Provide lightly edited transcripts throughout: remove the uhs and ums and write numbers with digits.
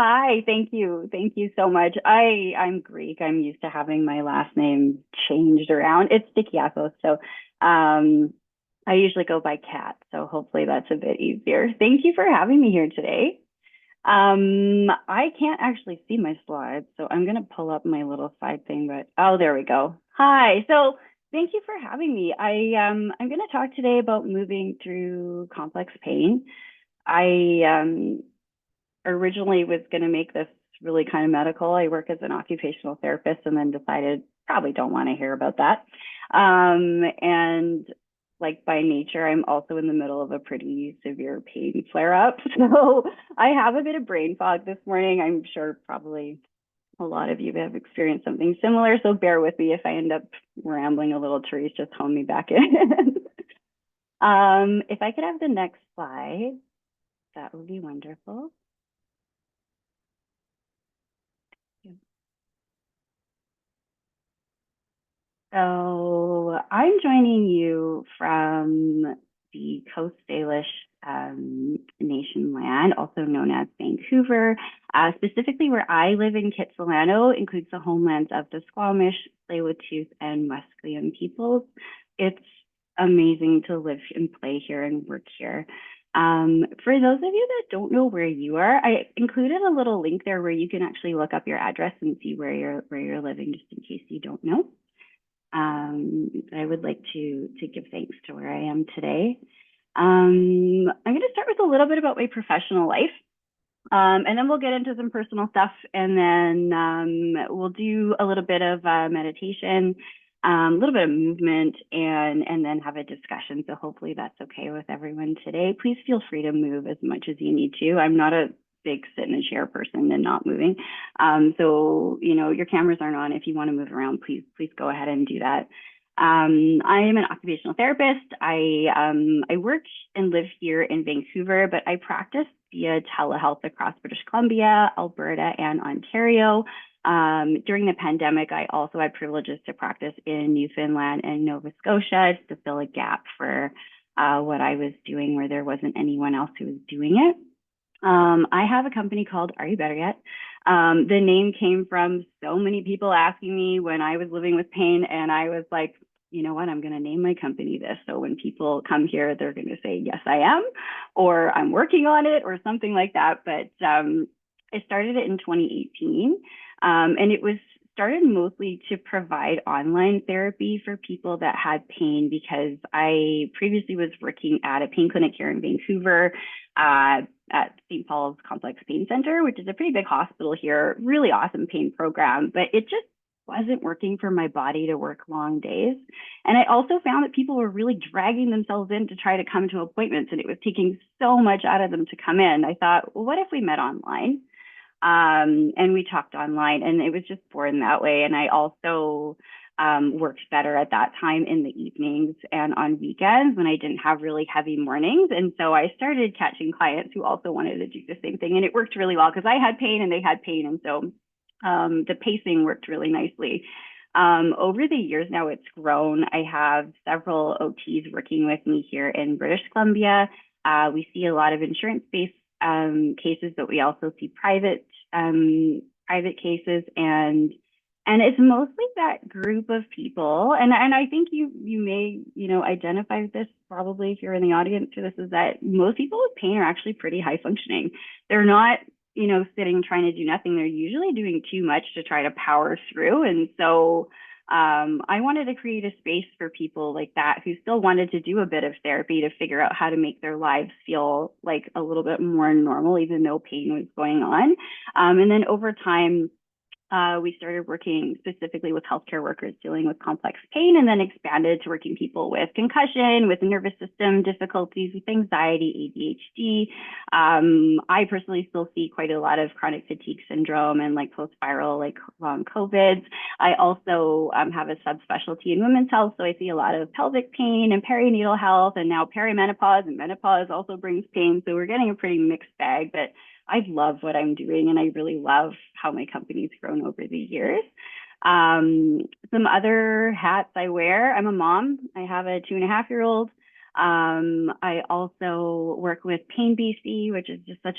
Hi, thank you. Thank you so much. I'm Greek. I'm used to having my last name changed around. It's Dikeakos, so I usually go by Kat, so hopefully that's a bit easier. Thank you for having me here today. I can't actually see my slides, so I'm gonna pull up my little side thing, but oh, there we go. Hi. So thank you for having me. I'm gonna talk today about moving through complex pain. I originally was going to make this really kind of medical. I work as an occupational therapist and then decided probably don't want to hear about that. And like by nature, I'm also in the middle of a pretty severe pain flare up. So I have a bit of brain fog this morning. I'm sure probably a lot of you have experienced something similar. So bear with me if I end up rambling a little. Therese, just hone me back in. If I could have the next slide, that would be wonderful. So I'm joining you from the Coast Salish Nation land, also known as Vancouver. Specifically, where I live in Kitsilano includes the homelands of the Squamish, Tsleil-Waututh, and Musqueam peoples. It's amazing to live and play here and work here. For those of you that don't know where you are, I included a little link there where you can actually look up your address and see where you're living, just in case you don't know. I would like to give thanks to where I am today. I'm going to start with a little bit about my professional life, and then we'll get into some personal stuff, and then we'll do a little bit of meditation, a little bit of movement, and then have a discussion. So hopefully that's okay with everyone today. Please feel free to move as much as you need to. I'm not a big sit in a chair person and not moving. So, your cameras aren't on. If you want to move around, please go ahead and do that. I am an occupational therapist. I work and live here in Vancouver, but I practice via telehealth across British Columbia, Alberta, and Ontario. During the pandemic, I also had privileges to practice in Newfoundland and Nova Scotia to fill a gap for what I was doing where there wasn't anyone else who was doing it. I have a company called Are You Better Yet? The name came from so many people asking me when I was living with pain, and I was like, you know what, I'm going to name my company this. So when people come here, they're going to say, yes, I am, or I'm working on it, or something like that. But I started it in 2018, and it was started mostly to provide online therapy for people that had pain because I previously was working at a pain clinic here in Vancouver at St. Paul's Complex Pain Center, which is a pretty big hospital here, really awesome pain program, but it just wasn't working for my body to work long days. And I also found that people were really dragging themselves in to try to come to appointments, and it was taking so much out of them to come in. I thought, well, what if we met online? And we talked online, and it was just born that way. And I also worked better at that time in the evenings and on weekends when I didn't have really heavy mornings. And so I started catching clients who also wanted to do the same thing. And it worked really well because I had pain and they had pain. And so the pacing worked really nicely. Over the years now, it's grown. I have several OTs working with me here in British Columbia. We see a lot of insurance-based cases, but we also see private cases, and it's mostly that group of people. And I think you may identify with this probably if you're in the audience for this, is that most people with pain are actually pretty high functioning. They're not sitting trying to do nothing. They're usually doing too much to try to power through. And so I wanted to create a space for people like that who still wanted to do a bit of therapy to figure out how to make their lives feel like a little bit more normal, even though pain was going on. And then over time, we started working specifically with healthcare workers dealing with complex pain, and then expanded to working people with concussion, with nervous system difficulties, with anxiety, ADHD. I personally still see quite a lot of chronic fatigue syndrome and like post-viral, like long COVIDs. I also have a subspecialty in women's health, so I see a lot of pelvic pain and perinatal health, and now perimenopause, and menopause also brings pain. So we're getting a pretty mixed bag, but I love what I'm doing, and I really love how my company's grown over the years. Some other hats I wear. I'm a mom. I have a 2.5-year-old. I also work with Pain BC, which is just such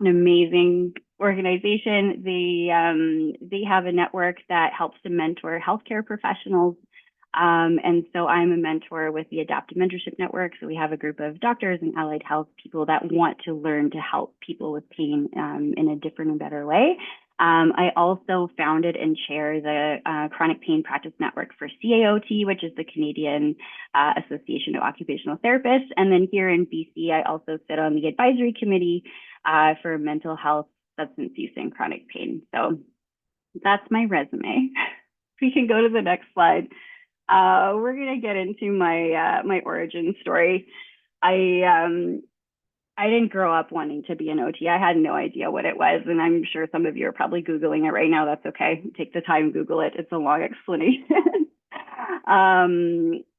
an amazing organization. They have a network that helps to mentor healthcare professionals. And so I'm a mentor with the Adaptive Mentorship Network. So we have a group of doctors and allied health people that want to learn to help people with pain in a different and better way. I also founded and chair the Chronic Pain Practice Network for CAOT, which is the Canadian Association of Occupational Therapists. And then here in BC, I also sit on the advisory committee for mental health, substance use, and chronic pain. So that's my resume. We can go to the next slide. We're gonna get into my origin story. I didn't grow up wanting to be an OT. I had no idea what it was, and I'm sure some of you are probably Googling it right now. That's okay. Take the time, Google it. It's a long explanation.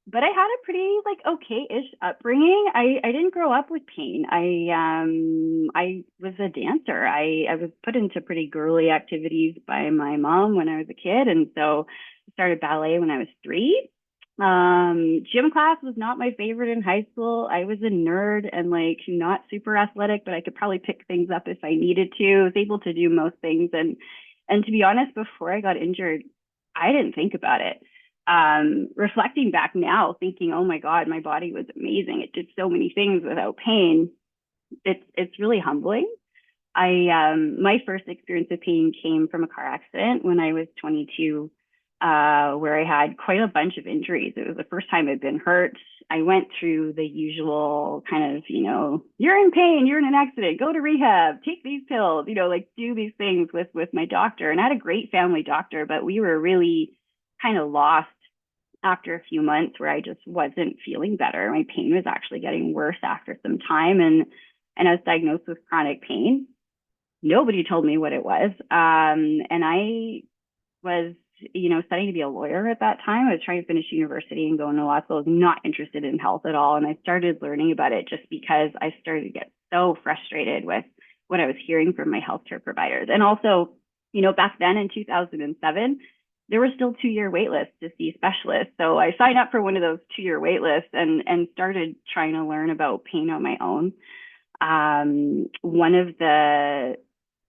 But I had a pretty like okay-ish upbringing. I didn't grow up with pain. I was a dancer. I was put into pretty girly activities by my mom when I was a kid, and so I started ballet when I was 3. Gym class was not my favorite in high school. I was a nerd and like not super athletic, but I could probably pick things up if I needed to. I was able to do most things. And to be honest, before I got injured, I didn't think about it. Reflecting back now, thinking, oh my God, my body was amazing. It did so many things without pain. It's really humbling. My first experience of pain came from a car accident when I was 22, where I had quite a bunch of injuries. It was the first time I'd been hurt. I went through the usual kind of, you're in pain, you're in an accident, go to rehab, take these pills, like do these things with my doctor. And I had a great family doctor, but we were really kind of lost after a few months where I just wasn't feeling better. My pain was actually getting worse after some time. And I was diagnosed with chronic pain. Nobody told me what it was. And I was studying to be a lawyer at that time. I was trying to finish university and go into law school. I was not interested in health at all. And I started learning about it just because I started to get so frustrated with what I was hearing from my healthcare providers. And also, back then in 2007, there were still 2-year wait lists to see specialists. So I signed up for one of those 2-year wait lists and started trying to learn about pain on my own. One of the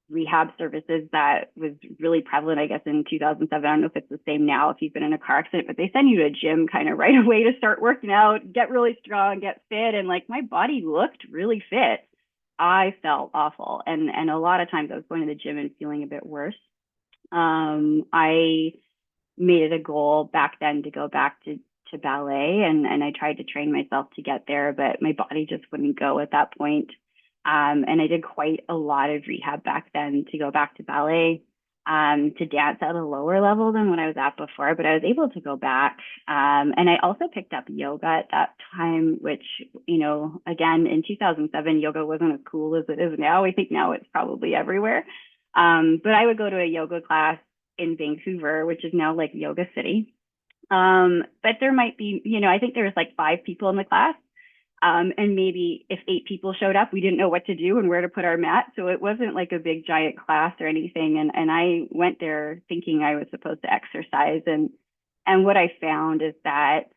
rehab services that was really prevalent, I guess, in 2007. I don't know if it's the same now if you've been in a car accident, but they send you to a gym kind of right away to start working out, get really strong, get fit. And like my body looked really fit. I felt awful. And a lot of times I was going to the gym and feeling a bit worse. I made it a goal back then to go back to ballet, and I tried to train myself to get there, but my body just wouldn't go at that point. And I did quite a lot of rehab back then to go back to ballet, to dance at a lower level than what I was at before, but I was able to go back. And I also picked up yoga at that time, which, again, in 2007, yoga wasn't as cool as it is now. I think now it's probably everywhere. But I would go to a yoga class in Vancouver, which is now like Yoga City. But there might be, I think there was like 5 people in the class. And maybe if 8 people showed up, we didn't know what to do and where to put our mat. So it wasn't like a big giant class or anything. And I went there thinking I was supposed to exercise. And what I found is that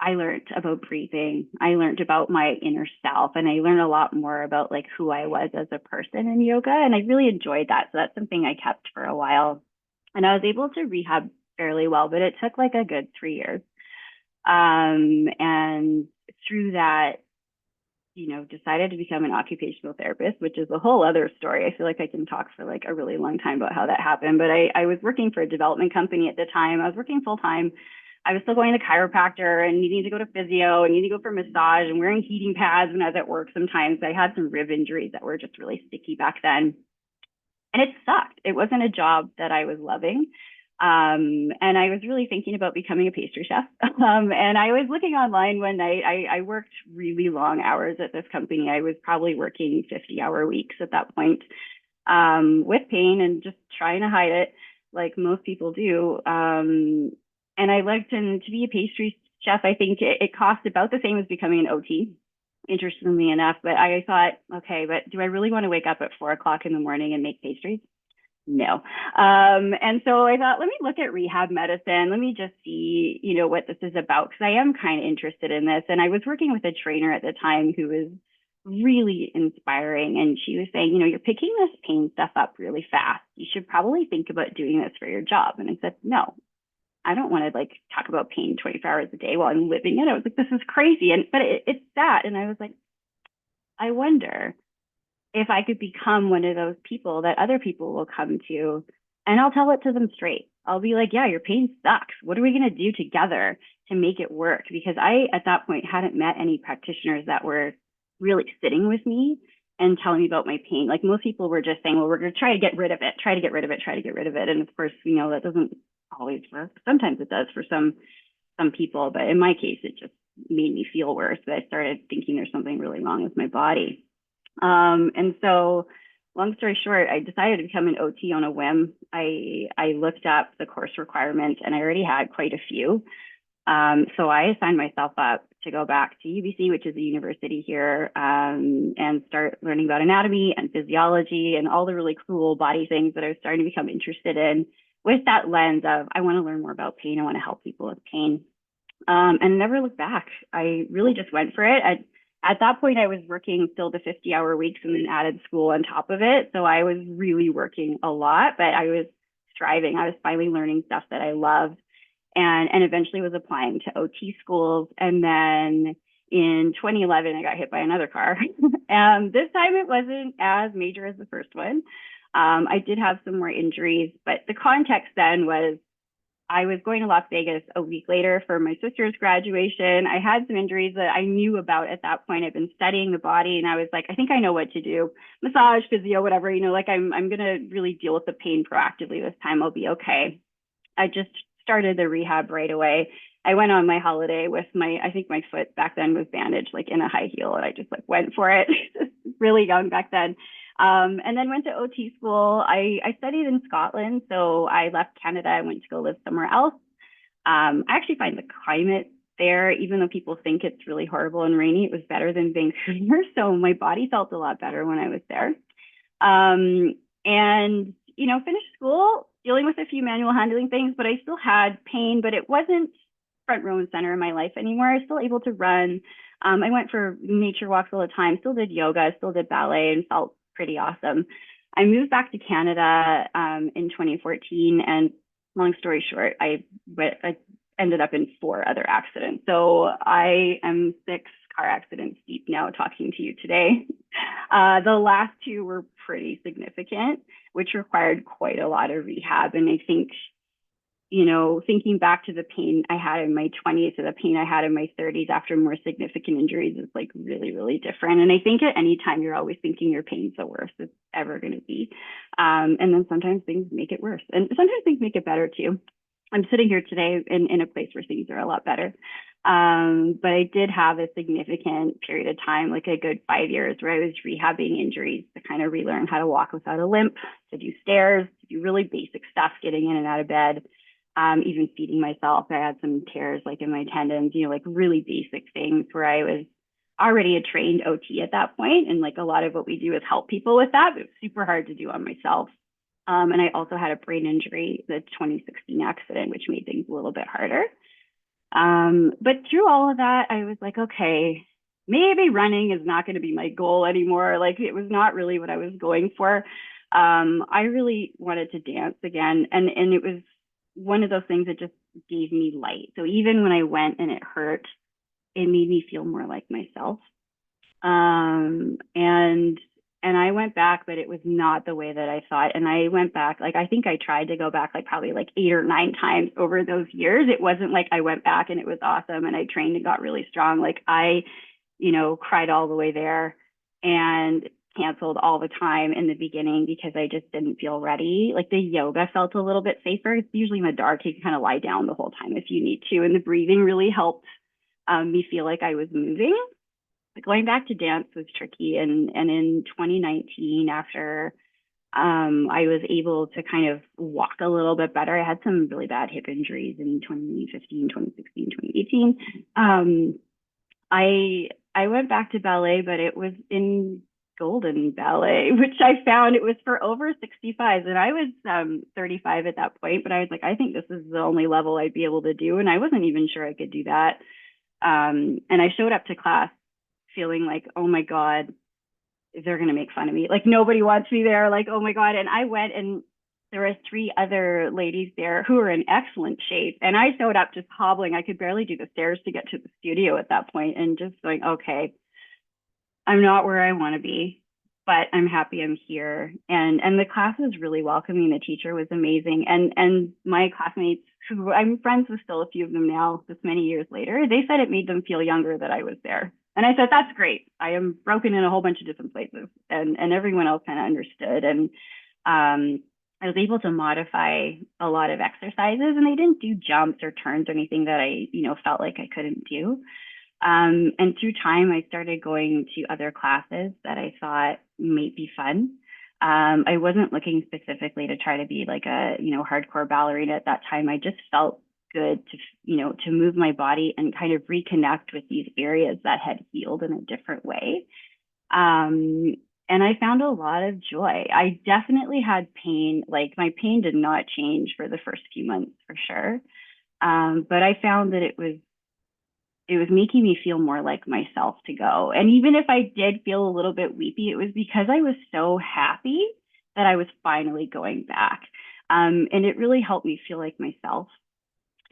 I learned about breathing. I learned about my inner self, and I learned a lot more about like who I was as a person in yoga. And I really enjoyed that. So that's something I kept for a while. And I was able to rehab fairly well, but it took like a good 3 years. And through that, decided to become an occupational therapist, which is a whole other story. I feel like I can talk for like a really long time about how that happened, but I was working for a development company at the time. I was working full time. I was still going to chiropractor and needing to go to physio and needing to go for massage and wearing heating pads when I was at work sometimes. I had some rib injuries that were just really sticky back then. And it sucked. It wasn't a job that I was loving. And I was really thinking about becoming a pastry chef. And I was looking online one night. I worked really long hours at this company. I was probably working 50-hour weeks at that point, with pain and just trying to hide it like most people do. And I looked, and to be a pastry chef, I think it cost about the same as becoming an OT, interestingly enough. But I thought, okay, but do I really want to wake up at 4 o'clock in the morning and make pastries? No. And so I thought, let me look at rehab medicine. Let me just see, what this is about, because I am kind of interested in this. And I was working with a trainer at the time who was really inspiring. And she was saying, you're picking this pain stuff up really fast. You should probably think about doing this for your job. And I said, no, I don't want to like talk about pain 24 hours a day while I'm living it. I was like, this is crazy. But it's that. And I was like, I wonder if I could become one of those people that other people will come to, and I'll tell it to them straight. I'll be like, yeah, your pain sucks. What are we going to do together to make it work? Because I, at that point, hadn't met any practitioners that were really sitting with me and telling me about my pain. Like most people were just saying, well, we're going to try to get rid of it, try to get rid of it, try to get rid of it. And of course, that doesn't always work. Sometimes it does for some people, but in my case, it just made me feel worse. But I started thinking there's something really wrong with my body. And so long story short, I decided to become an OT on a whim. I looked up the course requirements and I already had quite a few. So I signed myself up to go back to UBC, which is a university here, and start learning about anatomy and physiology and all the really cool body things that I was starting to become interested in with that lens of, I want to learn more about pain. I want to help people with pain. And never looked back. I really just went for it. At that point, I was working still the 50-hour weeks and then added school on top of it. So I was really working a lot, but I was thriving. I was finally learning stuff that I loved and eventually was applying to OT schools. And then in 2011, I got hit by another car. And this time it wasn't as major as the first one. I did have some more injuries, but the context then was I was going to Las Vegas a week later for my sister's graduation. I had some injuries that I knew about at that point. I've been studying the body and I was like, I think I know what to do. Massage, physio, whatever, like I'm going to really deal with the pain proactively this time. I'll be okay. I just started the rehab right away. I went on my holiday with I think my foot back then was bandaged like in a high heel and I just like went for it. Really young back then. And then went to OT school. I studied in Scotland, so I left Canada and went to go live somewhere else. I actually find the climate there, even though people think it's really horrible and rainy, it was better than Vancouver. So my body felt a lot better when I was there. And, finished school, dealing with a few manual handling things, but I still had pain, but it wasn't front row and center in my life anymore. I was still able to run. I went for nature walks all the time, still did yoga, still did ballet and felt pretty awesome. I moved back to Canada in 2014, and long story short, I ended up in 4 other accidents. So I am 6 car accidents deep now talking to you today. The last 2 were pretty significant, which required quite a lot of rehab. And I think, thinking back to the pain I had in my 20s to the pain I had in my 30s after more significant injuries is like really, really different. And I think at any time you're always thinking your pain's the worst it's ever going to be. And then sometimes things make it worse and sometimes things make it better too. I'm sitting here today in a place where things are a lot better. But I did have a significant period of time, like a good 5 years, where I was rehabbing injuries to kind of relearn how to walk without a limp, to do stairs, to do really basic stuff, getting in and out of bed. Even feeding myself. I had some tears like in my tendons, like really basic things where I was already a trained OT at that point. And like a lot of what we do is help people with that, but it was super hard to do on myself. And I also had a brain injury, the 2016 accident, which made things a little bit harder. But through all of that, I was like, okay, maybe running is not going to be my goal anymore. Like it was not really what I was going for. I really wanted to dance again. And it was one of those things that just gave me light. So even when I went and it hurt, it made me feel more like myself. And I went back, but it was not the way that I thought. And I went back, like, I think I tried to go back like probably like 8 or 9 times over those years. It wasn't like I went back and it was awesome and I trained and got really strong. Like I, cried all the way there and canceled all the time in the beginning because I just didn't feel ready. Like the yoga felt a little bit safer. It's usually in the dark. You can kind of lie down the whole time if you need to. And the breathing really helped me feel like I was moving. But going back to dance was tricky. And in 2019, after I was able to kind of walk a little bit better, I had some really bad hip injuries in 2015, 2016, 2018. I went back to ballet, but it was in Golden Ballet, which I found it was for over 65s. And I was 35 at that point, but I was like, I think this is the only level I'd be able to do. And I wasn't even sure I could do that. And I showed up to class feeling like, oh my God, they're going to make fun of me. Like nobody wants me there. Like, oh my God. And I went, and there were three other ladies there who were in excellent shape. And I showed up just hobbling. I could barely do the stairs to get to the studio at that point, and just going, okay, I'm not where I want to be, but I'm happy I'm here. And the class was really welcoming. The teacher was amazing. And my classmates, who I'm friends with still a few of them now, this many years later, they said it made them feel younger that I was there. And I said, that's great. I am broken in a whole bunch of different places. And everyone else kind of understood. And I was able to modify a lot of exercises, and they didn't do jumps or turns or anything that I, felt like I couldn't do. And through time, I started going to other classes that I thought might be fun. I wasn't looking specifically to try to be like a, hardcore ballerina at that time. I just felt good to, to move my body and kind of reconnect with these areas that had healed in a different way. And I found a lot of joy. I definitely had pain. Like my pain did not change for the first few months for sure. But I found that it was making me feel more like myself to go. And even if I did feel a little bit weepy, it was because I was so happy that I was finally going back. And it really helped me feel like myself.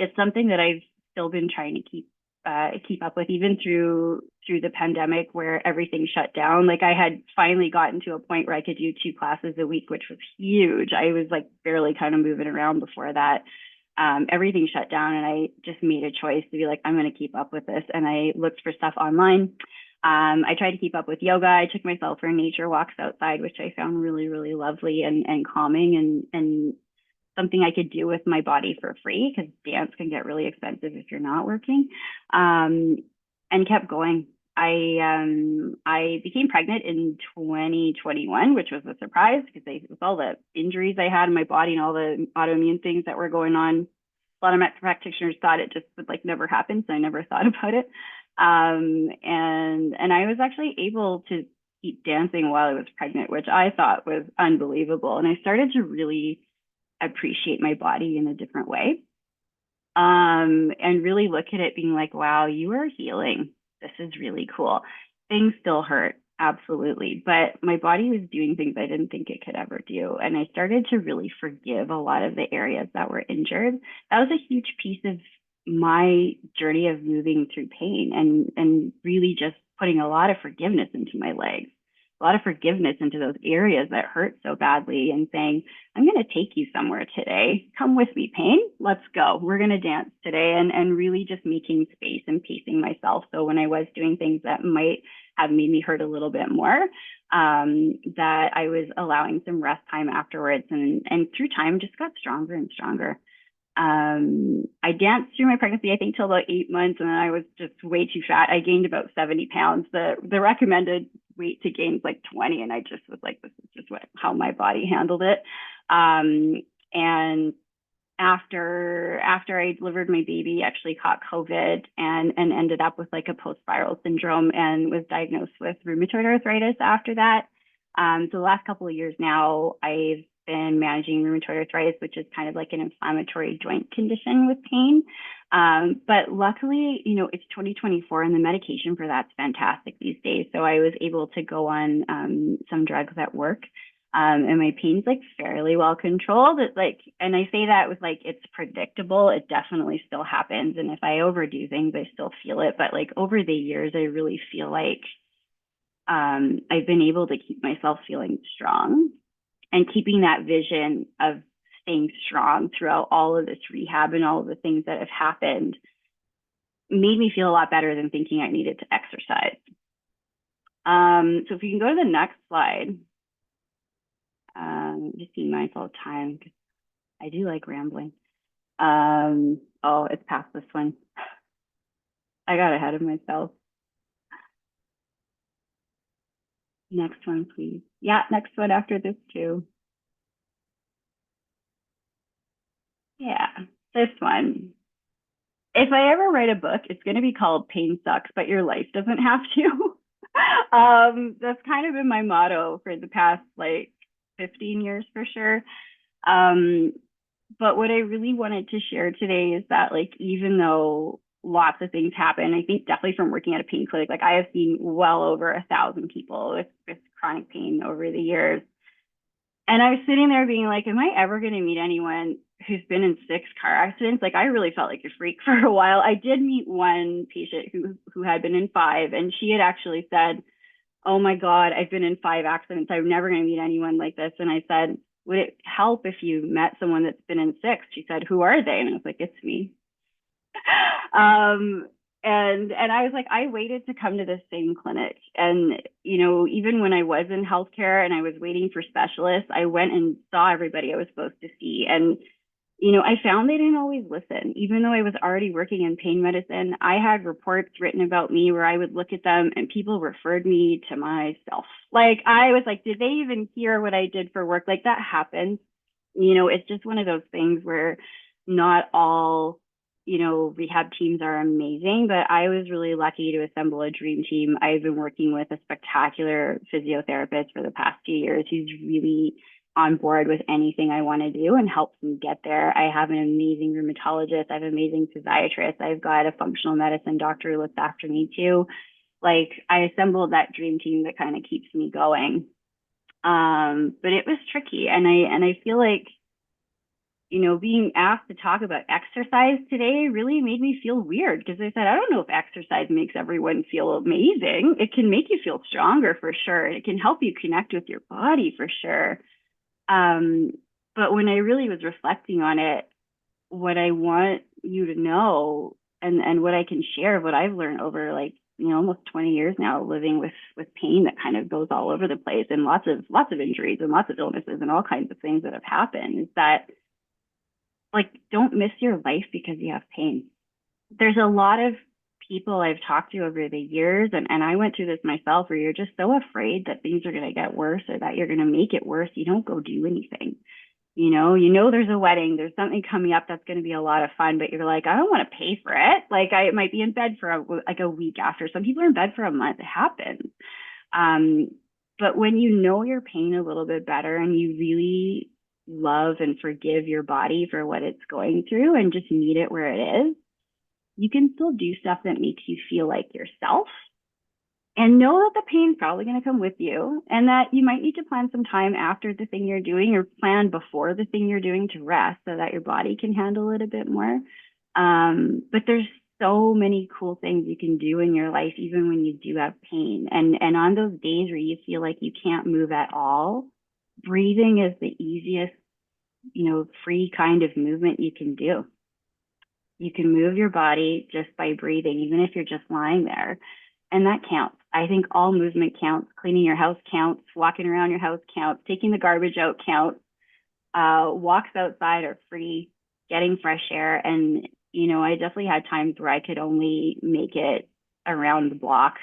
It's something that I've still been trying to keep up with, even through the pandemic where everything shut down. Like I had finally gotten to a point where I could do 2 classes a week, which was huge. I was like barely kind of moving around before that. Everything shut down, and I just made a choice to be like, I'm going to keep up with this. And I looked for stuff online. I tried to keep up with yoga. I took myself for nature walks outside, which I found really, really lovely and calming, and something I could do with my body for free, because dance can get really expensive if you're not working. And kept going. I became pregnant in 2021, which was a surprise because with all the injuries I had in my body and all the autoimmune things that were going on, a lot of medical practitioners thought it just would like never happen, so I never thought about it. And I was actually able to keep dancing while I was pregnant, which I thought was unbelievable. And I started to really appreciate my body in a different way, and really look at it being like, wow, you are healing. This is really cool. Things still hurt, absolutely, but my body was doing things I didn't think it could ever do. And I started to really forgive a lot of the areas that were injured. That was a huge piece of my journey of moving through pain, and really just putting a lot of forgiveness into my legs, a lot of forgiveness into those areas that hurt so badly, and saying, I'm going to take you somewhere today. Come with me, pain. Let's go. We're going to dance today. And really just making space and pacing myself. So when I was doing things that might have made me hurt a little bit more, that I was allowing some rest time afterwards, and through time just got stronger and stronger. I danced through my pregnancy, I think, till about 8 months, and then I was just way too fat. I gained about 70 pounds. The recommended weight to gain is like 20, and I just was like, this is just how my body handled it. And after I delivered my baby, actually caught COVID and ended up with like a post-viral syndrome, and was diagnosed with rheumatoid arthritis after that. So the last couple of years now, I've been managing rheumatoid arthritis, which is kind of like an inflammatory joint condition with pain. But luckily, it's 2024, and the medication for that's fantastic these days. So I was able to go on some drugs at work. And my pain's like fairly well controlled. It's like, and I say that with like, it's predictable. It definitely still happens. And if I overdo things, I still feel it. But like over the years, I really feel like I've been able to keep myself feeling strong, and keeping that vision of staying strong throughout all of this rehab and all of the things that have happened made me feel a lot better than thinking I needed to exercise. So if you can go to the next slide. Just being mindful of time, because I do like rambling. Oh, it's past this one. I got ahead of myself. Next one, please. Yeah, next one after this too. Yeah, this one. If I ever write a book, it's going to be called Pain Sucks, but Your Life Doesn't Have to. That's kind of been my motto for the past like 15 years for sure. But what I really wanted to share today is that, like, even though lots of things happen. I think definitely from working at a pain clinic, like I have seen well over 1,000 people with chronic pain over the years. And I was sitting there being like, am I ever going to meet anyone who's been in 6 car accidents? Like I really felt like a freak for a while. I did meet one patient who had been in 5, and she had actually said, oh my God, I've been in 5 accidents. I'm never going to meet anyone like this. And I said, would it help if you met someone that's been in 6? She said, who are they? And I was like, it's me. um, and I was like, I waited to come to this same clinic. And, even when I was in healthcare and I was waiting for specialists, I went and saw everybody I was supposed to see. And I found they didn't always listen. Even though I was already working in pain medicine, I had reports written about me where I would look at them and people referred me to myself. Like, I was like, did they even hear what I did for work? Like, that happens. It's just one of those things where not all, rehab teams are amazing, but I was really lucky to assemble a dream team. I've been working with a spectacular physiotherapist for the past 2 years. He's really on board with anything I want to do and helps me get there. I have an amazing rheumatologist. I have an amazing physiatrist. I've got a functional medicine doctor who looks after me too. Like I assembled that dream team that kind of keeps me going. But it was tricky. And I feel like, being asked to talk about exercise today really made me feel weird because I said, I don't know if exercise makes everyone feel amazing. It can make you feel stronger for sure. It can help you connect with your body for sure. But when I really was reflecting on it, what I want you to know and what I can share, what I've learned over like, almost 20 years now living with pain that kind of goes all over the place and lots of injuries and lots of illnesses and all kinds of things that have happened is that like, don't miss your life because you have pain. There's a lot of people I've talked to over the years, and I went through this myself, where you're just so afraid that things are going to get worse or that you're going to make it worse. You don't go do anything. There's a wedding, there's something coming up that's going to be a lot of fun, but you're like, I don't want to pay for it. Like I might be in bed for a week after. Some people are in bed for a month. It happens. But when you know your pain a little bit better and you really love and forgive your body for what it's going through and just meet it where it is, you can still do stuff that makes you feel like yourself and know that the pain's probably going to come with you and that you might need to plan some time after the thing you're doing or plan before the thing you're doing to rest so that your body can handle it a bit more. But there's so many cool things you can do in your life, even when you do have pain. And on those days where you feel like you can't move at all, breathing is the easiest, free kind of movement you can do. You can move your body just by breathing, even if you're just lying there. And that counts. I think all movement counts. Cleaning your house counts. Walking around your house counts. Taking the garbage out counts. Walks outside are free. Getting fresh air. And, I definitely had times where I could only make it around the block.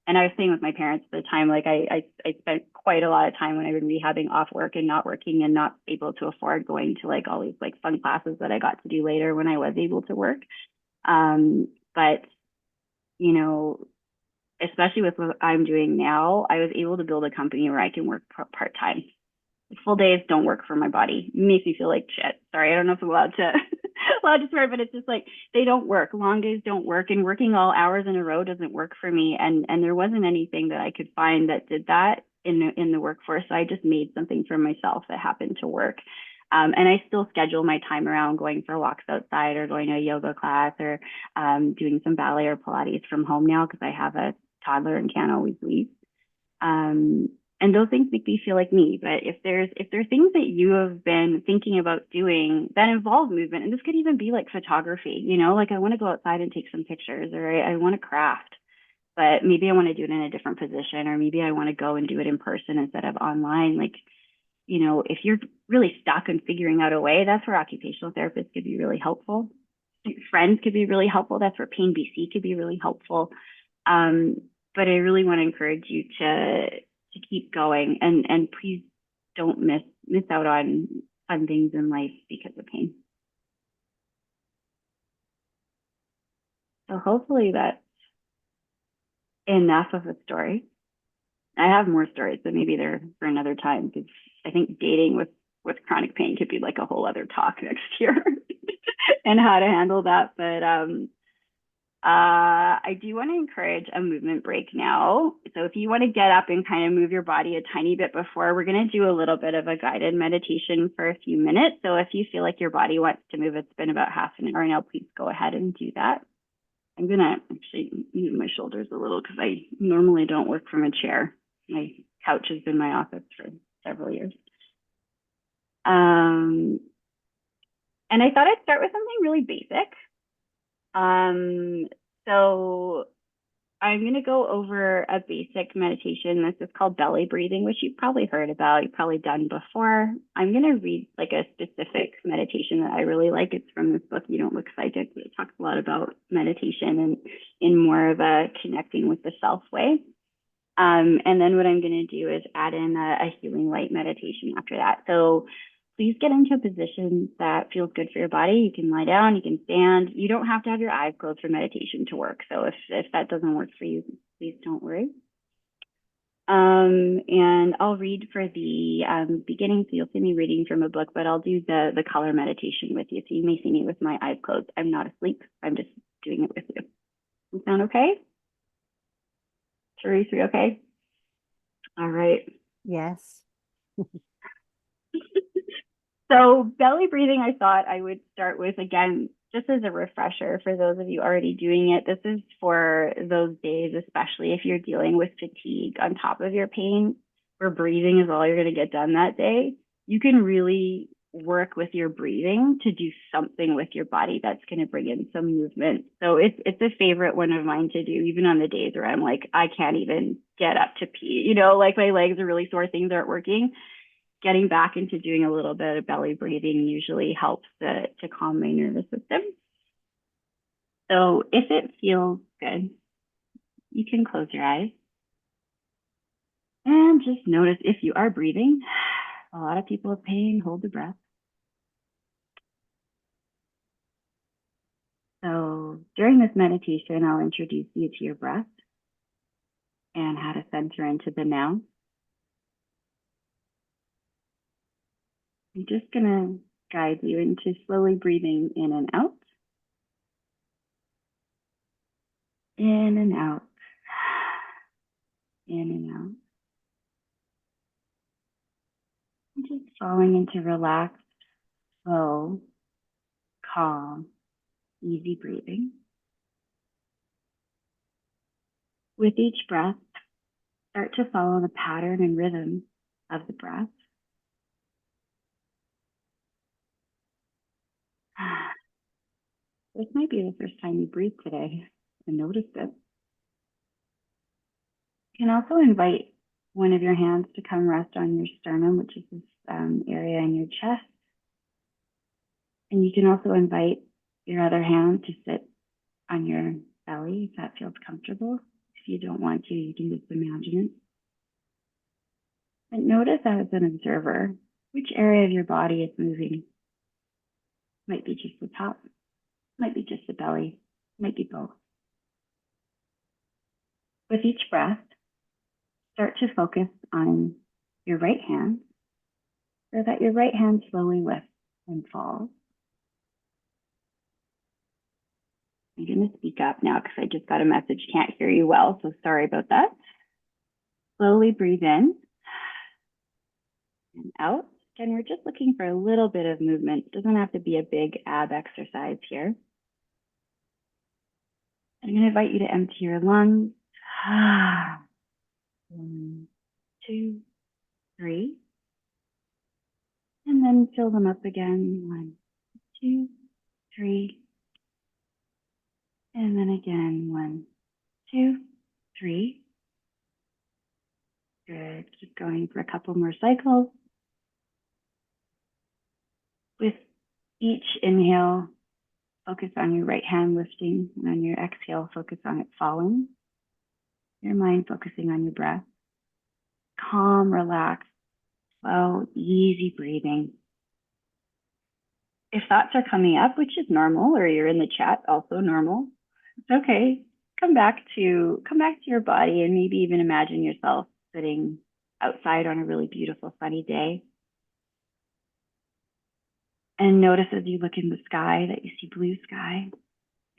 And I was staying with my parents at the time. Like I spent quite a lot of time when I was rehabbing off work and not working and not able to afford going to like all these like fun classes that I got to do later when I was able to work. But, especially with what I'm doing now, I was able to build a company where I can work part-time. Full days don't work for my body. It makes me feel like shit. Sorry, I don't know if I'm allowed to swear, but it's just like they don't work. Long days don't work, and working all hours in a row doesn't work for me. And there wasn't anything that I could find that did that in the workforce. So I just made something for myself that happened to work. And I still schedule my time around going for walks outside or going to a yoga class or doing some ballet or Pilates from home now because I have a toddler and can't always leave. And those things make me feel like me. But if there are things that you have been thinking about doing that involve movement, and this could even be like photography, like I want to go outside and take some pictures, or I want to craft, but maybe I want to do it in a different position, or maybe I want to go and do it in person instead of online. Like, if you're really stuck in figuring out a way, that's where occupational therapists could be really helpful. Friends could be really helpful. That's where Pain BC could be really helpful. But I really want to encourage you to keep going and please don't miss out on fun things in life because of pain. So hopefully that's enough of a story. I have more stories, but maybe they're for another time because I think dating with chronic pain could be like a whole other talk next year and how to handle that. But I do want to encourage a movement break now. So if you want to get up and kind of move your body a tiny bit before, we're going to do a little bit of a guided meditation for a few minutes. So if you feel like your body wants to move, it's been about half an hour now, please go ahead and do that. I'm going to actually move my shoulders a little because I normally don't work from a chair. My couch has been my office for several years. And I thought I'd start with something really basic. So I'm going to go over a basic meditation. This is called belly breathing, which you've probably heard about. You've probably done before. I'm going to read like a specific meditation that I really like. It's from this book, You Don't Look Psychic, but it talks a lot about meditation and in more of a connecting with the self way. And then what I'm going to do is add in a healing light meditation after that. So please get into a position that feels good for your body. You can lie down, you can stand. You don't have to have your eyes closed for meditation to work. So if that doesn't work for you, please don't worry. And I'll read for the beginning. So you'll see me reading from a book, but I'll do the color meditation with you. So you may see me with my eyes closed. I'm not asleep. I'm just doing it with you. Does that sound okay? Therese, we okay? All right. Yes. So belly breathing, I thought I would start with, again, just as a refresher for those of you already doing it. This is for those days, especially if you're dealing with fatigue on top of your pain, where breathing is all you're going to get done that day. You can really work with your breathing to do something with your body that's going to bring in some movement. So it's a favorite one of mine to do, even on the days where I'm like, I can't even get up to pee, you know, like my legs are really sore, things aren't working. Getting back into doing a little bit of belly breathing usually helps to calm my nervous system. So if it feels good, you can close your eyes and just notice if you are breathing. A lot of people with pain hold the breath. So during this meditation, I'll introduce you to your breath and how to center into the now. I'm just going to guide you into slowly breathing in and out. In and out. In and out. And just falling into relaxed, slow, calm, easy breathing. With each breath, start to follow the pattern and rhythm of the breath. This might be the first time you breathe today and notice it. You can also invite one of your hands to come rest on your sternum, which is this area in your chest. And you can also invite your other hand to sit on your belly if that feels comfortable. If you don't want to, you can just imagine it. And notice as an observer which area of your body is moving. Might be just the top, might be just the belly, might be both. With each breath, start to focus on your right hand so that your right hand slowly lifts and falls. I'm going to speak up now because I just got a message, can't hear you well, so sorry about that. Slowly breathe in and out. Again, we're just looking for a little bit of movement. It doesn't have to be a big ab exercise here. I'm going to invite you to empty your lungs. 1, 2, 3. And then fill them up again. 1, 2, 3. And then again, 1, 2, 3. Good. Keep going for a couple more cycles. With each inhale, focus on your right hand lifting, and on your exhale, focus on it falling. Your mind focusing on your breath. Calm, relaxed, slow, easy breathing. If thoughts are coming up, which is normal, or you're in the chat, also normal, it's okay. Come back to your body and maybe even imagine yourself sitting outside on a really beautiful sunny day. And notice as you look in the sky that you see blue sky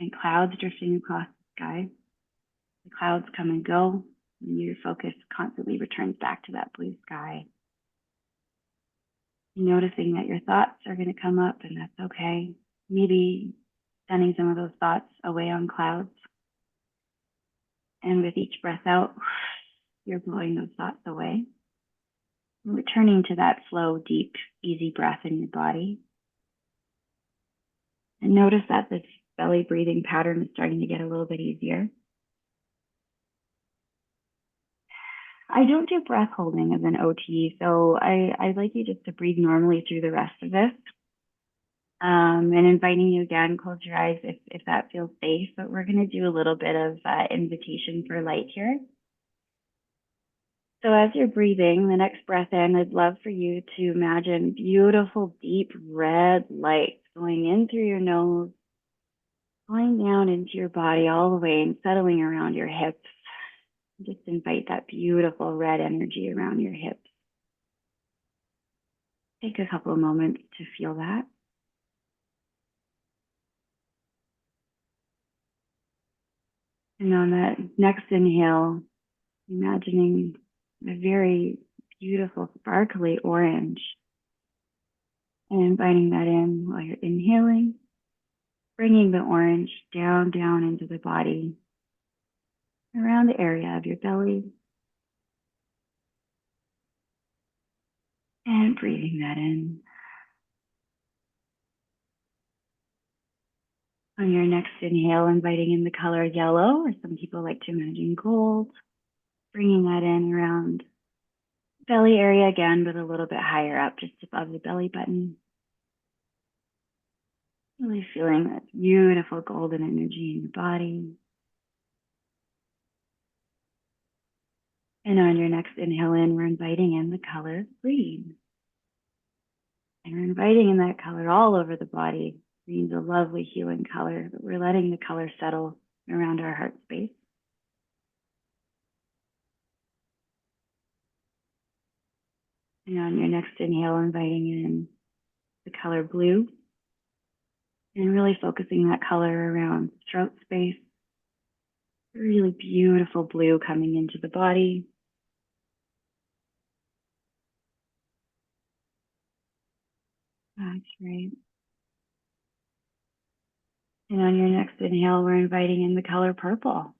and clouds drifting across the sky. The clouds come and go, and your focus constantly returns back to that blue sky. Noticing that your thoughts are going to come up, and that's okay. Maybe sending some of those thoughts away on clouds. And with each breath out, you're blowing those thoughts away. Returning to that slow, deep, easy breath in your body. And notice that this belly breathing pattern is starting to get a little bit easier. I don't do breath holding as an OT, so I'd like you just to breathe normally through the rest of this. And inviting you again, close your eyes if that feels safe, but we're going to do a little bit of invitation for light here. So as you're breathing, the next breath in, I'd love for you to imagine beautiful, deep red light going in through your nose, going down into your body all the way and settling around your hips. Just invite that beautiful red energy around your hips. Take a couple of moments to feel that. And on that next inhale, imagining a very beautiful, sparkly orange. And inviting that in while you're inhaling, bringing the orange down into the body, around the area of your belly. And breathing that in. On your next inhale, inviting in the color yellow, or some people like to imagine gold. Bringing that in around belly area again, but a little bit higher up, just above the belly button. Really feeling that beautiful golden energy in your body. And on your next inhale in, we're inviting in the color green. And we're inviting in that color all over the body. Green's a lovely healing color, but we're letting the color settle around our heart space. And on your next inhale, inviting in the color blue. And really focusing that color around throat space. Really beautiful blue coming into the body. That's right. And on your next inhale, we're inviting in the color purple,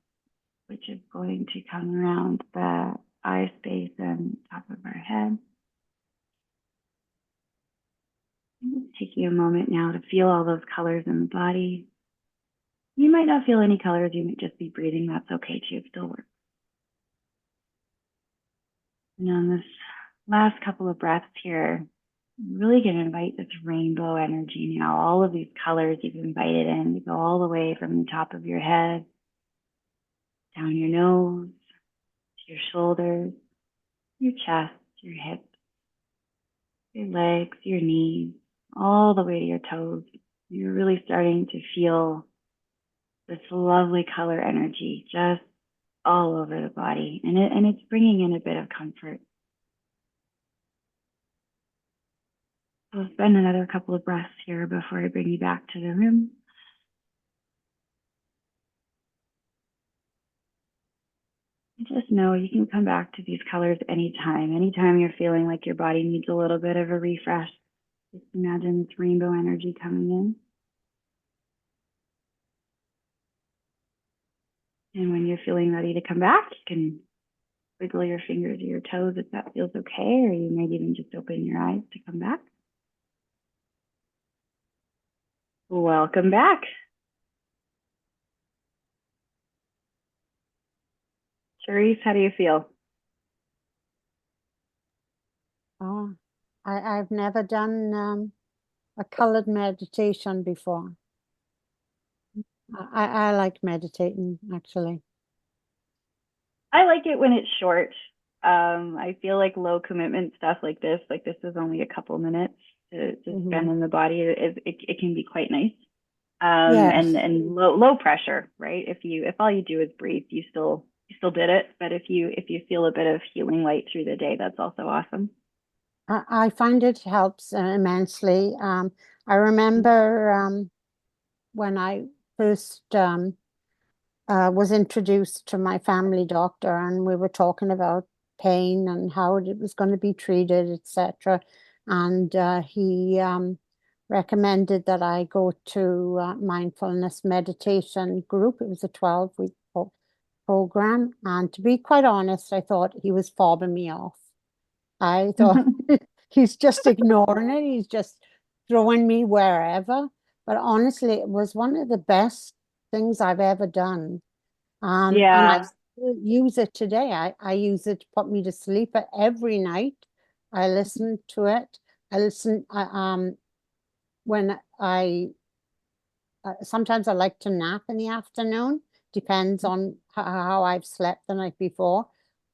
which is going to come around the eye space and top of our head. And just taking a moment now to feel all those colors in the body. You might not feel any colors, you might just be breathing. That's okay too, it still works. And on this last couple of breaths here, I'm really going to invite this rainbow energy now. All of these colors you've invited in, you go all the way from the top of your head, down your nose, to your shoulders, your chest, your hips, your legs, your knees, all the way to your toes. You're really starting to feel this lovely color energy just all over the body, and it's bringing in a bit of comfort. I'll spend another couple of breaths here before I bring you back to the room. And just know you can come back to these colors anytime you're feeling like your body needs a little bit of a refresh. Just imagine this rainbow energy coming in. And when you're feeling ready to come back, you can wiggle your fingers or your toes if that feels okay, or you might even just open your eyes to come back. Welcome back. Therese, how do you feel? Oh, I've never done a colored meditation before. I like meditating, actually. I like it when it's short. I feel like low commitment stuff like this is only a couple minutes to spend in the body. It can be quite nice. Yes. And low pressure, right? If all you do is breathe, you still did it. But if you feel a bit of healing light through the day, that's also awesome. I find it helps immensely. I remember when I first was introduced to my family doctor, and we were talking about pain and how it was going to be treated, etc. And he recommended that I go to mindfulness meditation group. It was a 12-week program. And to be quite honest, I thought he was fobbing me off. I thought he's just ignoring it. He's just throwing me wherever. But honestly, it was one of the best things I've ever done. And I Yeah. still use it today. I use it to put me to sleep every night. I listen to it. I listen when I sometimes I like to nap in the afternoon. Depends on how I've slept the night before.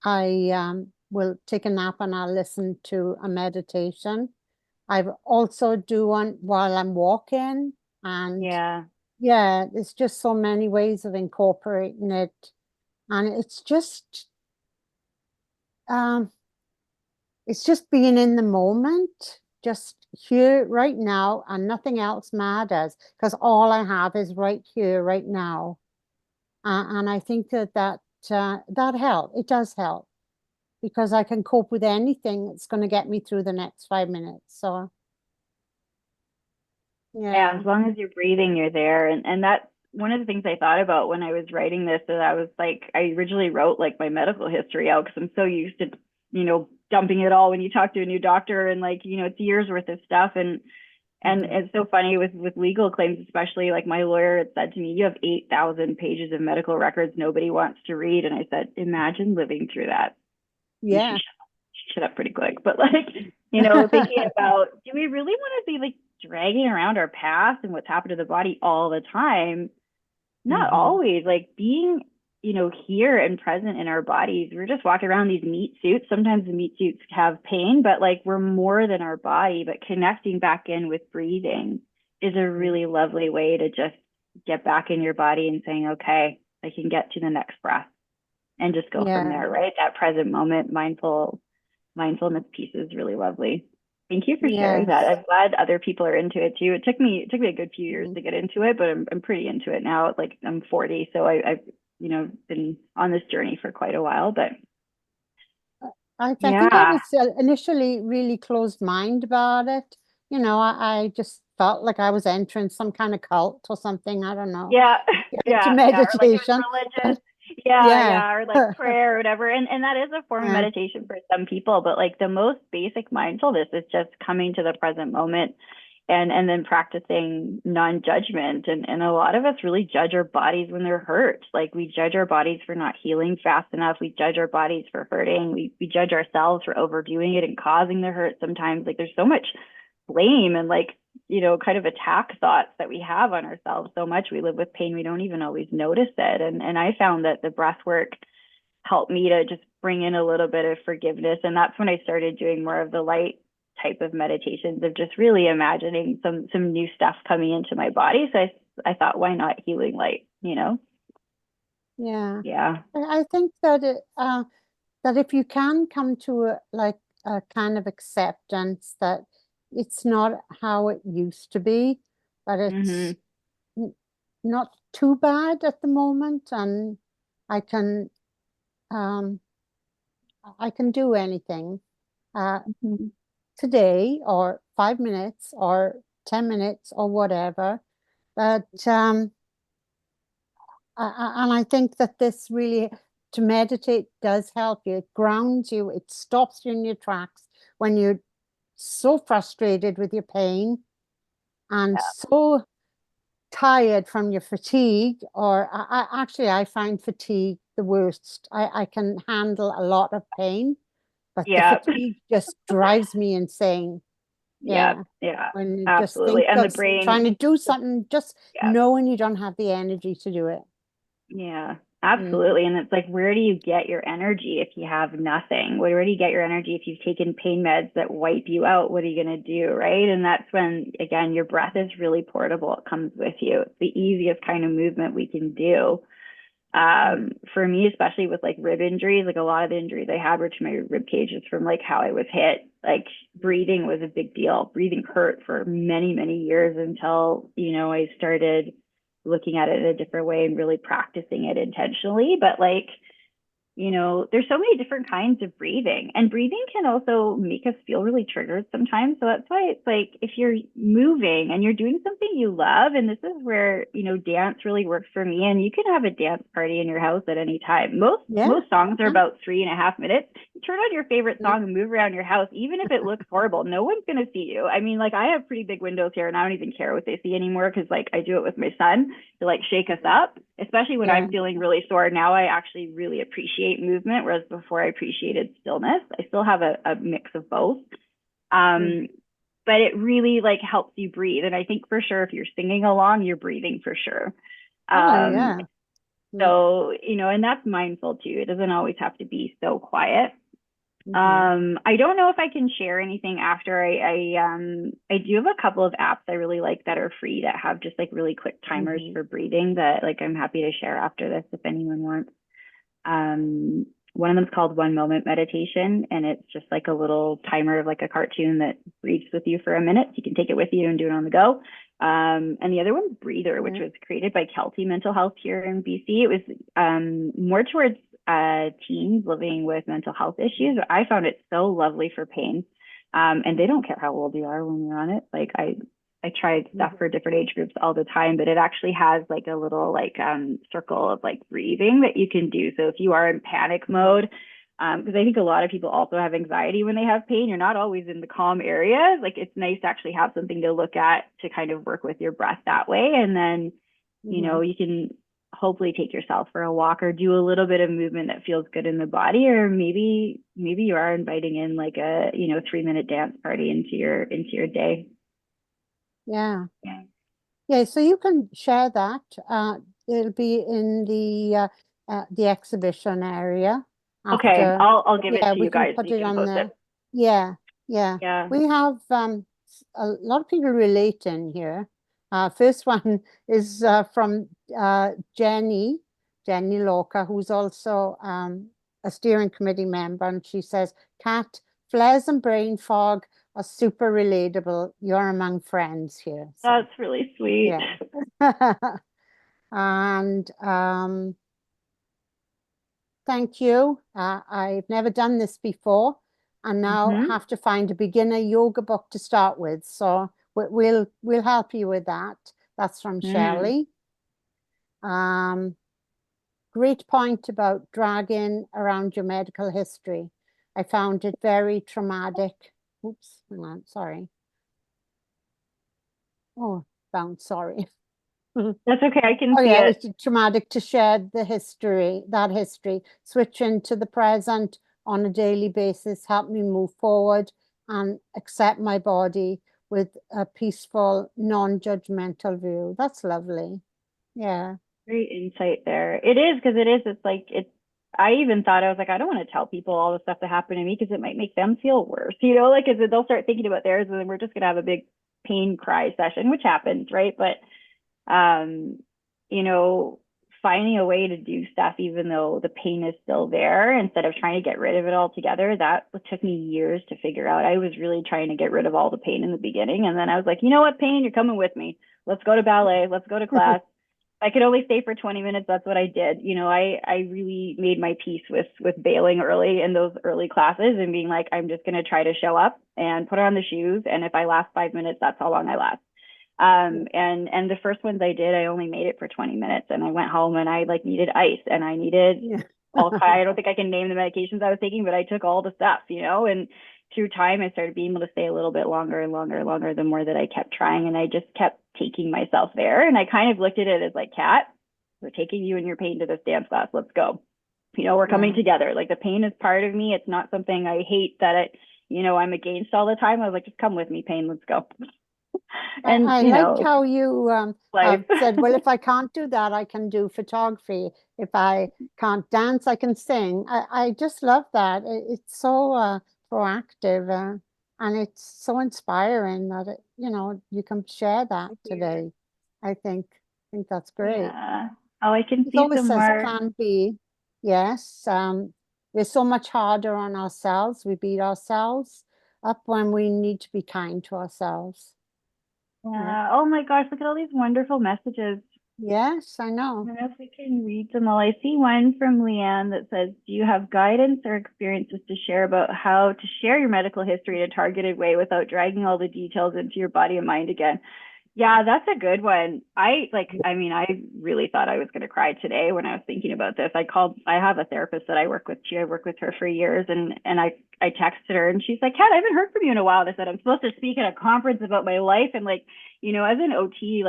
I will take a nap and I'll listen to a meditation. I've also do one while I'm walking, and Yeah. yeah, there's just so many ways of incorporating it. And um it's just being in the moment, just here right now, and nothing else matters because all I have is right here, right now. And I think that help. It does help because I can cope with anything that's going to get me through the next 5 minutes. So Yeah, yeah. as long as you're breathing, you're there. And that's one of the things I thought about when I was writing this, that I was like, I originally wrote like my medical history out because I'm so used to, dumping it all when you talk to a new doctor, and like, it's years worth of stuff. And Mhm. it's so funny with legal claims, especially, like my lawyer had said to me, you have 8,000 pages of medical records nobody wants to read. And I said, imagine living through that. And Yeah. she shut up pretty quick. But like, thinking about, do we really want to be like dragging around our past and what's happened to the body all the time? Not Hmm. always. Like being, here and present in our bodies. We're just walking around these meat suits. Sometimes the meat suits have pain, but like we're more than our body. But connecting back in with breathing is a really lovely way to just get back in your body and saying, okay, I can get to the next breath and just go from Yeah. there, right? That present moment, mindfulness piece is really lovely. Thank you for sharing that. Yes. I'm glad other people are into it too. It took me a good few years Mhm. to get into it, but I'm pretty into it now. Like I'm 40, so I've been on this journey for quite a while. But I think I yeah, was initially really closed mind about it. I just felt like I was entering some kind of cult or something. I don't know. yeah, Get into yeah, or like it was meditation, religious. but Yeah, yeah. yeah, or like prayer or whatever. And that is a form of Yeah. meditation for some people, but like the most basic mindfulness is just coming to the present moment and then practicing non-judgment. And a lot of us really judge our bodies when they're hurt. Like we judge our bodies for not healing fast enough. We judge our bodies for hurting. We judge ourselves for overdoing it and causing the hurt sometimes. Like there's so much blame and like, kind of attack thoughts that we have on ourselves so much. We live with pain, we don't even always notice it. And I found that the breath work helped me to just bring in a little bit of forgiveness. And that's when I started doing more of the light type of meditations, of just really imagining some new stuff coming into my body. So I thought, why not healing light? Yeah. Yeah. I think that if you can come to a kind of acceptance that it's not how it used to be, but it's Mm-hmm. n- not too bad at the moment, and I can um I can do anything uh Mm-hmm. today or 5 minutes or 10 minutes or whatever. But and I think that this really, to meditate does help you. It grounds you. It stops you in your tracks when you're so frustrated with your pain and so tired from your fatigue. Or actually, I find fatigue the worst. I can handle a lot of pain, but the Yeah. fatigue just drives me insane. Yeah. Yeah. Yeah. When you just Absolutely. think And the of trying brain, to do something, just yeah. knowing you don't have the energy to do it. Yeah, Mm. absolutely. And it's like, where do you get your energy if you have nothing? Where do you get your energy if you've taken pain meds that wipe you out? What are you going to do? Right. And that's when, again, your breath is really portable. It comes with you. It's the easiest kind of movement we can do. For me, especially with like rib injuries, like a lot of the injuries I had were to my rib cages from like how I was hit. Like breathing was a big deal. Breathing hurt for many, many years until, I started looking at it in a different way and really practicing it intentionally. But like, there's so many different kinds of breathing, and breathing can also make us feel really triggered sometimes. So that's why it's like, if you're moving and you're doing something you love, and this is where, dance really works for me. And you can have a dance party in your house at any time. Most Yeah. most songs are Yeah. about 3.5 minutes. You turn on your favorite Yeah. song and move around your house, even if it looks horrible. No one's gonna see you. I mean, like, I have pretty big windows here, and I don't even care what they see anymore, because like I do it with my son to like shake us up, especially when Yeah. I'm feeling really sore. Now I actually really appreciate movement, whereas before I appreciated stillness. I still have a mix of both. Mm. But it really like helps you breathe. And I think for sure, if you're singing along, you're breathing for sure. Oh, Um, yeah. Mm. so, and that's mindful too. It doesn't always have to be so quiet. Mhm. I don't know if I can share anything after. I do have a couple of apps I really like that are free, that have just like really quick timers Mhm. for breathing, that like I'm happy to share after this if anyone wants. One of them is called 1 Moment Meditation, and it's just like a little timer of like a cartoon that breathes with you for a minute. You can take it with you and do it on the go. And the other one's Breather, which Yeah. was created by Kelty Mental Health here in BC. It was more towards teens living with mental health issues. I found it so lovely for pain. And they don't care how old you are when you're on it. Like I tried stuff for different age groups all the time, but it actually has like a little like circle of like breathing that you can do. So if you are in panic mode, because I think a lot of people also have anxiety when they have pain. You're not always in the calm area. Like, it's nice to actually have something to look at to kind of work with your breath that way. And then, Mhm. you can hopefully take yourself for a walk or do a little bit of movement that feels good in the body. Or maybe you are inviting in like a, 3-minute dance party into your day. Yeah. Yeah. Yeah, so you can share that. It'll be in the exhibition area Okay, after. I'll give it Yeah, to we you can guys so put you it can on post it. the. Yeah, yeah. Yeah. We have a lot of people relate in here. First one is from Jenny Lorca, who's also a steering committee member, and she says, "Kat, flares and brain fog are super relatable. You're among friends here." So That's really sweet. yeah. And thank you. I've never done this before, and now Hmm. have to find a beginner yoga book to start with. So we'll help you with that. That's from Mm. Shelley. Um, Great point about dragging around your medical history. I found it very traumatic. Oops, hang on, sorry. Oh, found sorry. That's okay. I can Oh see yeah, it. it's traumatic to share that history, switch into the present on a daily basis, help me move forward and accept my body with a peaceful, non-judgmental view. That's lovely. Yeah. Great insight there. It is, because it is. It's like it's. I even thought, I was like, I don't want to tell people all the stuff that happened to me, because it might make them feel worse. Like, because they'll start thinking about theirs, and then we're just gonna have a big pain cry session, which happens, right? But um, you know, finding a way to do stuff even though the pain is still there, instead of trying to get rid of it altogether. That took me years to figure out. I was really trying to get rid of all the pain in the beginning, and then I was like, you know what, pain, you're coming with me. Let's go to ballet. Let's go to class. I could only stay for 20 minutes. That's what I did. I really made my peace with bailing early in those early classes, and being like, I'm just going to try to show up and put on the shoes. And if I last 5 minutes, that's how long I last. And the first ones I did, I only made it for 20 minutes, and I went home and I like needed ice, and I needed Yeah. I don't think I can name the medications I was taking, but I took all the stuff, and through time I started being able to stay a little bit longer and longer and longer the more that I kept trying, and I just kept taking myself there. And I kind of looked at it as like, Kat, we're taking you and your pain to this dance class. Let's go. We're coming Yeah. together. Like, the pain is part of me. It's not something I hate that I'm against all the time. I was like, just come with me, pain. Let's go. And I like how you life. have said, well, if I can't do that, I can do photography. If I can't dance, I can sing. I just love that. It's so proactive and it's so inspiring that you can share that today. I think that's great. Yeah. Oh, I can It see always some says more. plan B. Yes. We're so much harder on ourselves. We beat ourselves up when we need to be kind to ourselves. Yeah. Yeah. Oh my gosh, look at all these wonderful messages. Yes, I I know. don't know if we can read them all. I see one from Leanne that says, do you have guidance or experiences to share about how to share your medical history in a targeted way without dragging all the details into your body and mind again? Yeah, that's a good one. I mean, I really thought I was going to cry today when I was thinking about this. I have a therapist that I work with too. I worked with her for years and I texted her and she's like, Kat, I haven't heard from you in a while. And I said, I'm supposed to speak at a conference about my life. And like, as an OT,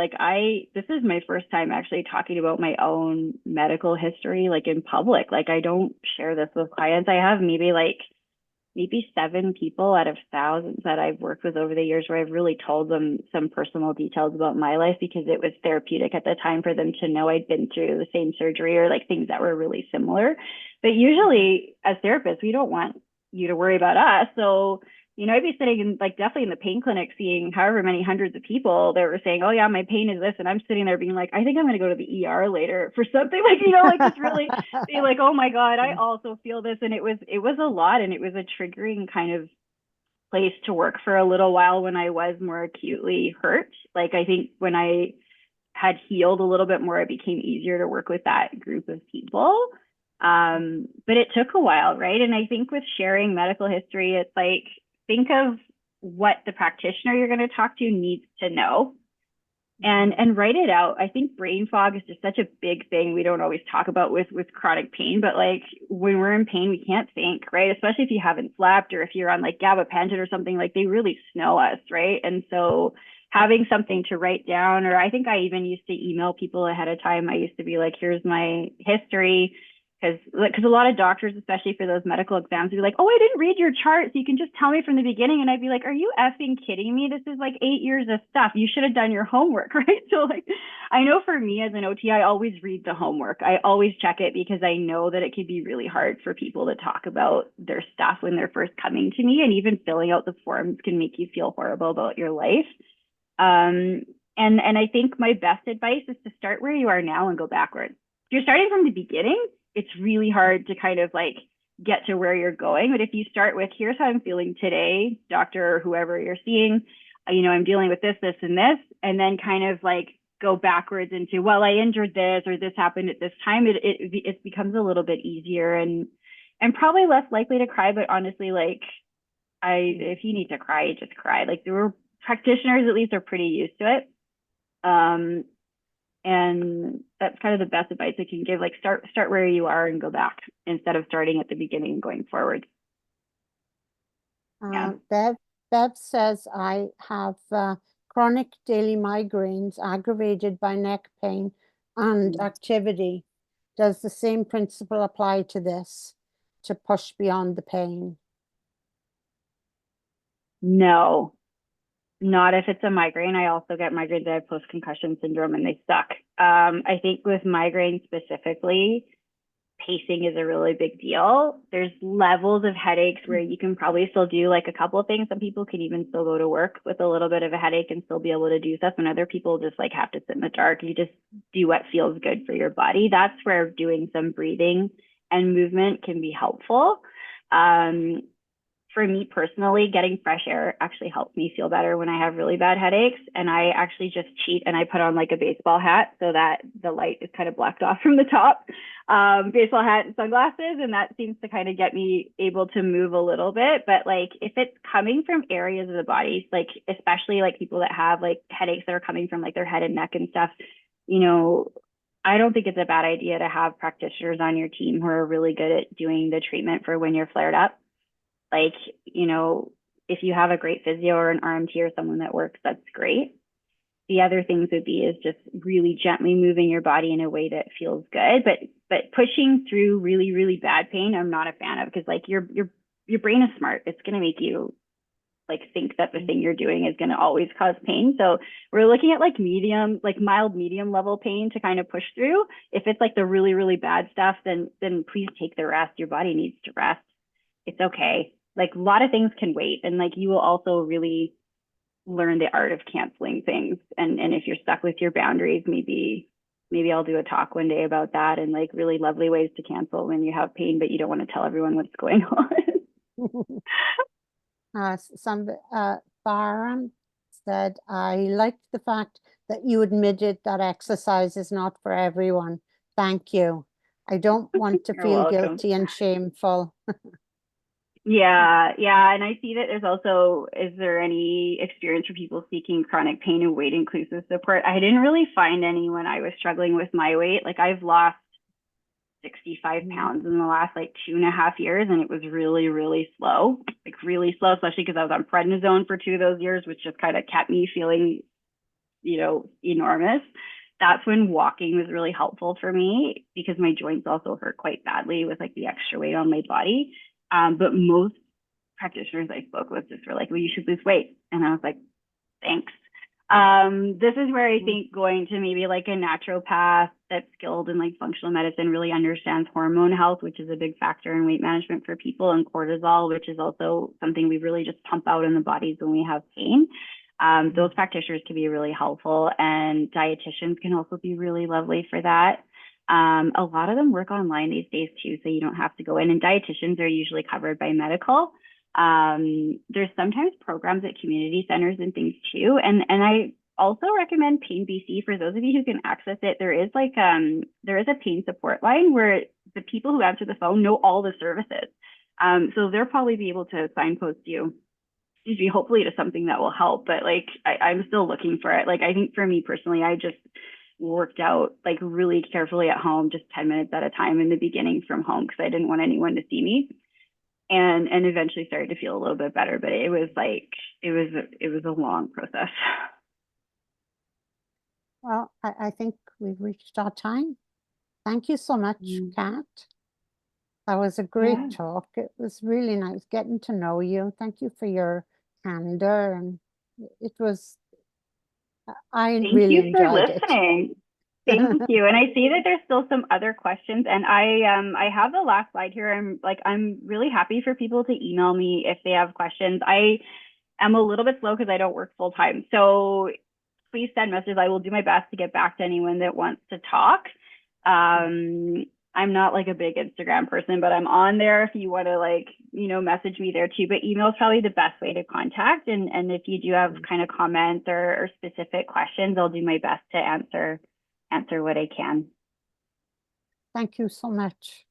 this is my first time actually talking about my own medical history, like in public. Like I don't share this with clients. I have maybe seven people out of thousands that I've worked with over the years where I've really told them some personal details about my life because it was therapeutic at the time for them to know I'd been through the same surgery or like things that were really similar. But usually as therapists, we don't want you to worry about us. So, I'd be sitting in like definitely in the pain clinic seeing however many hundreds of people that were saying, oh yeah, my pain is this. And I'm sitting there being like, I think I'm going to go to the ER later for something like, like just really be like, oh my God, I also feel this. And it was a lot and it was a triggering kind of place to work for a little while when I was more acutely hurt. Like I think when I had healed a little bit more, it became easier to work with that group of people. But it took a while, right? And I think with sharing medical history, it's like think of what the practitioner you're going to talk to needs to know and write it out. I think brain fog is just such a big thing we don't always talk about with chronic pain, but like when we're in pain, we can't think, right? Especially if you haven't slept or if you're on like gabapentin or something, like they really snow us, right? And so having something to write down, or I think I even used to email people ahead of time. I used to be like, here's my history because a lot of doctors, especially for those medical exams, would be like, "Oh, I didn't read your chart, so you can just tell me from the beginning." And I'd be like, "Are you effing kidding me? This is like 8 years of stuff. You should have done your homework, right?" So like, I know for me as an OT, I always read the homework. I always check it because I know that it can be really hard for people to talk about their stuff when they're first coming to me, and even filling out the forms can make you feel horrible about your life. Um, and I think my best advice is to start where you are now and go backwards. If you're starting from the beginning, it's really hard to kind of like get to where you're going. But if you start with, here's how I'm feeling today, doctor or whoever you're seeing, I'm dealing with this, this, and this, and then kind of like go backwards into, well, I injured this or this happened at this time, it becomes a little bit easier and probably less likely to cry. But honestly, like if you need to cry, you just cry. Like there were practitioners at least are pretty used to it. Um, and that's kind of the best advice I can give. Like start where you are and go back instead of starting at the beginning and going forward. Yeah. Bev, Bev says I have chronic daily migraines aggravated by neck pain and activity. Does the same principle apply to this to push beyond the pain? No, not if it's a migraine. I also get migraines. I have post-concussion syndrome and they suck. I think with migraine specifically, pacing is a really big deal. There's levels of headaches where you can probably still do like a couple of things. Some people can even still go to work with a little bit of a headache and still be able to do stuff. And other people just like have to sit in the dark. You just do what feels good for your body. That's where doing some breathing and movement can be helpful. Um, for me personally, getting fresh air actually helps me feel better when I have really bad headaches. And I actually just cheat and I put on like a baseball hat so that the light is kind of blocked off from the top. Baseball hat and sunglasses. And that seems to kind of get me able to move a little bit. But like if it's coming from areas of the body, like especially like people that have like headaches that are coming from like their head and neck and stuff, you know, I don't think it's a bad idea to have practitioners on your team who are really good at doing the treatment for when you're flared up. Like, if you have a great physio or an RMT or someone that works, that's great. The other things would be is just really gently moving your body in a way that feels good. But pushing through really, really bad pain, I'm not a fan of because like your brain is smart. It's gonna make you like think that the thing you're doing is gonna always cause pain. So we're looking at like mild medium level pain to kind of push through. If it's like the really, really bad stuff, then please take the rest. Your body needs to rest. It's okay. Like a lot of things can wait. And like you will also really learn the art of canceling things. And if you're stuck with your boundaries, maybe I'll do a talk one day about that and like really lovely ways to cancel when you have pain, but you don't want to tell everyone what's going on. Some Baron said, I liked the fact that you admitted that exercise is not for everyone. Thank you. I don't want to You're feel welcome. guilty and shameful. Yeah, yeah. And I see that there's also, is there any experience for people seeking chronic pain and weight inclusive support? I didn't really find any when I was struggling with my weight. Like I've lost 65 pounds in the last like 2.5 years, and it was really, really slow, like really slow, especially because I was on prednisone for 2 of those years, which just kind of kept me feeling, enormous. That's when walking was really helpful for me because my joints also hurt quite badly with like the extra weight on my body. But most practitioners I spoke with just were like, well, you should lose weight. And I was like, thanks. This is where I think going to maybe like a naturopath that's skilled in like functional medicine really understands hormone health, which is a big factor in weight management for people, and cortisol, which is also something we really just pump out in the bodies when we have pain. Those practitioners can be really helpful, and dietitians can also be really lovely for that. A lot of them work online these days too, so you don't have to go in, and dietitians are usually covered by medical. There's sometimes programs at community centers and things too. And I also recommend Pain BC for those of you who can access it. There is a pain support line where the people who answer the phone know all the services. So they'll probably be able to signpost you, hopefully to something that will help. But like I'm still looking for it. Like I think for me personally, I just worked out like really carefully at home, just 10 minutes at a time in the beginning from home because I didn't want anyone to see me, and eventually started to feel a little bit better. But it was a long process. Well, I think we've reached our time. Thank you so much, Kat. That was a great Yeah. talk. It was really nice getting to know you. Thank you for your candor, and it was, I Thank really you for enjoyed it. listening. Thank you. And I see that there's still some other questions, and I have the last slide here. I'm really happy for people to email me if they have questions. I am a little bit slow because I don't work full time. So please send messages. I will do my best to get back to anyone that wants to talk. I'm not like a big Instagram person, but I'm on there if you want to message me there too. But email is probably the best way to contact. And if you do have kind of comments or specific questions, I'll do my best to answer what I can. Thank you so much.